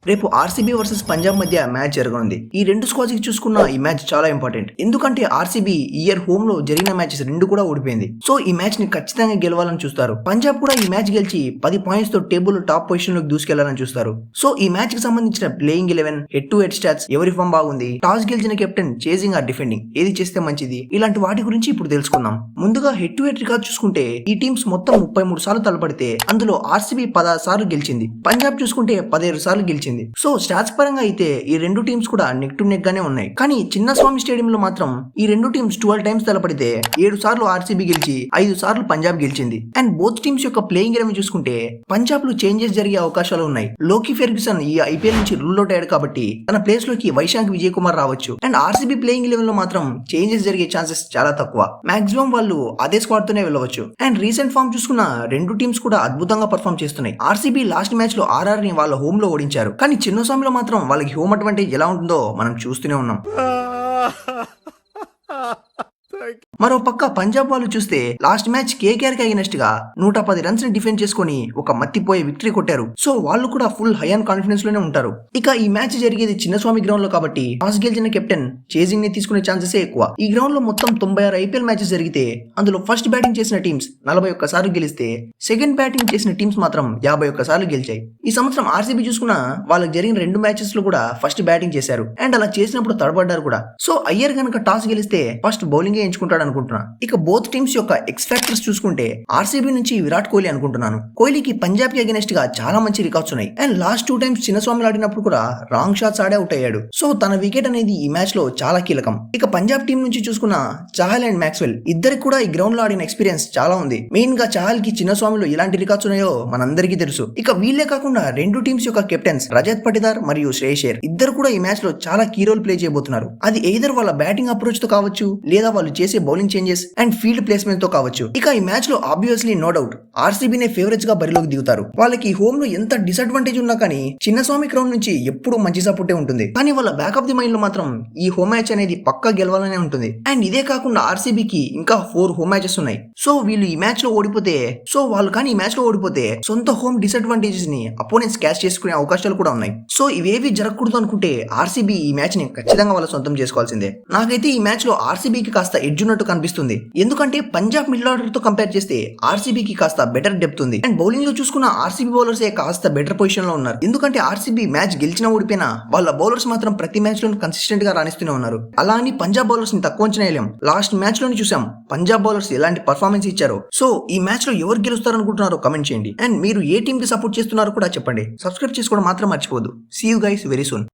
రేపు RCB versus Punjab మధ్య match జరగనుంది. ఈ రెండు స్క్వాడ్స్ కి చూసుకున్న ఈ మ్యాచ్ చాలా ఇంపార్టెంట్. ఎందుకంటే ఆర్సీబీ ఇయర్ హోమ్ లో జరిగిన మ్యాచెస్ రెండు కూడా ఓడిపోయింది. సో ఈ మ్యాచ్ ని ఖచ్చితంగా గెలవాలని చూస్తారు. పంజాబ్ కూడా ఈ మ్యాచ్ గెలిచి 10 పాయింట్స్ తో టేబుల్ టాప్ పొజిషన్ లోకి దూసుకెళ్లాలని చూస్తారు. సో ఈ మ్యాచ్ కి సంబంధించిన playing 11, head to head stats, ఎవరి ఫామ్ బాగుంది, టాస్ గెలిచిన కెప్టెన్, చేజింగ్ ఆర్ డిఫెండింగ్, ఏది చేస్తే మంచిది, ఇలాంటి వాటి గురించి ఇప్పుడు తెలుసుకుందాం. ముందుగా హెడ్ టు హెడ్ రికార్డ్ చూసుకుంటే ఈ టీమ్స్ మొత్తం 33 సార్లు తలపడితే అందులో ఆర్సీబీ 16 సార్లు గెలిచింది. పంజాబ్ చూసుకుంటే 17 సార్లు గెలిచింది. సో స్టాట్స్ పరంగా అయితే ఈ రెండు టీమ్స్ కూడా నెక్ టు నెక్ గానే ఉన్నాయి. కానీ చిన్నస్వామి స్టేడియం లో మాత్రం ఈ రెండు టీమ్స్ 12 టైమ్స్ తలపడితే 7 సార్లు ఆర్సీబీ గెలిచి 5 సార్లు పంజాబ్ గెలిచింది. అండ్ బోత్ టీమ్స్ యొక్క ప్లేయింగ్ 11 చూసుకుంటే పంజాబ్ లో చేంజెస్ జరిగే అవకాశాలు ఉన్నాయి. లోకీ ఫెర్గ్యూసన్ ఈ ఐపీఎల్ నుంచి రూల్ అవుట్ అయ్యాడు కాబట్టి తన ప్లేస్ లోకి వైశాంక్ విజయ్ కుమార్ రావచ్చు. అండ్ ఆర్సీబీ ప్లేయింగ్ 11 లో మాత్రం చేంజెస్ జరిగే ఛాన్సెస్ చాలా తక్కువ. మాక్సిమం వాళ్ళు అదే స్క్వాడ్ తోనే వెళ్ళవచ్చు. అండ్ రీసెంట్ ఫామ్ చూసుకున్న రెండు టీమ్స్ కూడా అద్భుతంగా పర్ఫామ్ చేస్తున్నాయి. ఆర్సీబీ లాస్ట్ మ్యాచ్ లో ఆర్ఆర్ ని వాళ్ళ హోమ్ లో ఓడించారు. కానీ చిన్నస్వామిలో మాత్రం వాళ్ళకి హోమ్ అడ్వాంటేజ్ ఎలా ఉంటుందో మనం చూస్తూనే ఉన్నాం. మరో పక్క పంజాబ్ వాళ్ళు చూస్తే లాస్ట్ మ్యాచ్ కేకేఆర్ కి అగైనెస్ట్ గా 110 రన్స్ ని డిఫెండ్ చేసుకుని ఒక మత్తిపోయే విక్టరీ కొట్టారు. సో వాళ్ళు కూడా ఫుల్ హై అండ్ కాన్ఫిడెన్స్ లోనే ఉంటారు. ఇక ఈ మ్యాచ్ జరిగేది చిన్నస్వామి గ్రౌండ్ లో కాబట్టి టాస్ గెలిచిన కెప్టెన్ చేజింగ్ ని తీసుకునే ఛాన్సెస్ ఎక్కువ. ఈ గ్రౌండ్ లో మొత్తం 96 ఐపీఎల్ మ్యాచెస్ జరిగితే అందులో ఫస్ట్ బ్యాటింగ్ చేసిన టీమ్స్ 41 సార్లు గెలిస్తే సెకండ్ బ్యాటింగ్ చేసిన టీమ్స్ మాత్రం 51 సార్లు గెలిచాయి. ఈ సంవత్సరం ఆర్సీబీ చూసుకున్న వాళ్ళకి జరిగిన 2 మ్యాచెస్ లో కూడా ఫస్ట్ బ్యాటింగ్ చేశారు. అండ్ అలా చేసినప్పుడు తడబడ్డారు కూడా. సో అయ్యర్ గనక టాస్ గెలిస్తే ఫస్ట్ బౌలింగ్ ఎంచుకుంటాడు అనుకుంటున్నా. ఇక బోత్ టీమ్స్ యొక్క ఎక్స్ ఫ్యాక్టర్స్ చూసుకుంటే ఆర్సీబీ నుంచి విరాట్ కోహ్లీ అనుకుంటున్నాను. కోహ్లీకి పంజాబ్ కి అగైనెస్ట్ గా చాలా మంచి రికార్డ్స్ ఉన్నాయి. అండ్ లాస్ట్ 2 టైమ్స్ చిన్నస్వామి ఆడినప్పుడు కూడా రాంగ్ షాట్స్ ఆడే అవుట్ అయ్యాడు. సో తన వికెట్ అనేది ఈ మ్యాచ్ లో చాలా కీలకం. ఇక పంజాబ్ టీం నుంచి చూసుకున్న చాహల్ అండ్ మ్యాక్స్వెల్ ఇద్దరికి కూడా ఈ గ్రౌండ్ లో ఆడిన ఎక్స్పీరియన్స్ చాలా ఉంది. మెయిన్ గా చాహల్ కి చిన్నస్వామిలో ఎలాంటి రికార్డ్స్ ఉన్నాయో మనందరికీ తెలుసు. ఇక వీళ్ళే కాకుండా రెండు టీమ్స్ యొక్క కెప్టెన్స్ రజత్ పటిదార్ మరియు శ్రేయస్ అయ్యర్ ఇద్దరు కూడా ఈ మ్యాచ్ లో చాలా కీ రోల్ ప్లే చేయబోతున్నారు. అది ఎయిదర్ వాళ్ళ బ్యాటింగ్ అప్రోచ్ తో కావచ్చు, లేదా వాళ్ళు చేసే bowling changes and field placement తో కావచ్చు. ఇక ఈ మ్యాచ్ లో ఆబ్వియస్లీ నో డౌట్ ఆర్సీబీనే ఫేవరెట్స్ గా బరిలోకి దిగుతారు. వాళ్ళకి హోమ్ లో ఎంత డిసడ్వాంటేజ్ ఉన్నా కానీ చిన్నస్వామి గ్రౌండ్ నుంచి ఎప్పుడు మంచి సపోర్టే ఉంటుంది. కానీ వాళ్ళ బ్యాక్ ఆఫ్ ది మైండ్ లో మాత్రం ఈ హోమ్ మ్యాచ్ అనేది పక్కా గెలవాలనే ఉంటుంది. అండ్ ఇదే కాకుండా ఆర్సీబీకి ఇంకా 4 హోమ్ మ్యాచెస్ ఉన్నాయి. సో వీళ్ళు ఈ మ్యాచ్ లో ఓడిపోతే ఈ మ్యాచ్ లో ఓడిపోతే సొంత హోమ్ డిసడ్వాంటేజెస్ ని అపోనెంట్స్ క్యాచ్ చేసుకునే అవకాశాలు కూడా ఉన్నాయి. సో ఇవేవి జరగకూడదు అనుకుంటే ఆర్సీబీ ఈ మ్యాచ్ ని ఖచ్చితంగా వాళ్ళ సొంతం చేసుకోవాల్సిందే. నాకైతే ఈ మ్యాచ్ లో ఆర్సీబీకి కాస్త ఎడ్జ్ ఉన్నట్టు కనిపిస్తుంది. ఎందుకంటే పంజాబ్ మిడిల్ ఆర్డర్ తో కంపేర్ చేస్తే ఆర్సీబీకి కాస్త బెటర్ డెప్త్ ఉంది. అండ్ బౌలింగ్ లో చూసుకున్న ఆర్సీబీ బౌలర్స్ కాస్త బెటర్ పొజిషన్ లో ఉన్నారు. ఎందుకంటే ఆర్సీబీ మ్యాచ్ గెలిచినా ఓడిపోయినా వాళ్ళ బౌలర్స్ మాత్రం ప్రతి మ్యాచ్ లో కన్సిస్టెంట్ గా రాణిస్తూనే ఉన్నారు. అలా అని పంజాబ్ బౌలర్స్ ని తక్కువ అంచనా వేయలేం. లాస్ట్ మ్యాచ్ లోనే చూసాం పంజాబ్ బౌలర్స్ ఎలాంటి పర్ఫార్మెన్స్ ఇచ్చారో. సో ఈ మ్యాచ్ లో ఎవరు గెలుస్తారు అనుకుంటున్నారో కమెంట్ చేయండి. అండ్ మీరు ఏ టీమ్ కి సపోర్ట్ చేస్తున్నారో కూడా చెప్పండి. సబ్స్క్రైబ్ చేసుకోవడం మాత్రం మర్చిపోదు. See you guys very soon.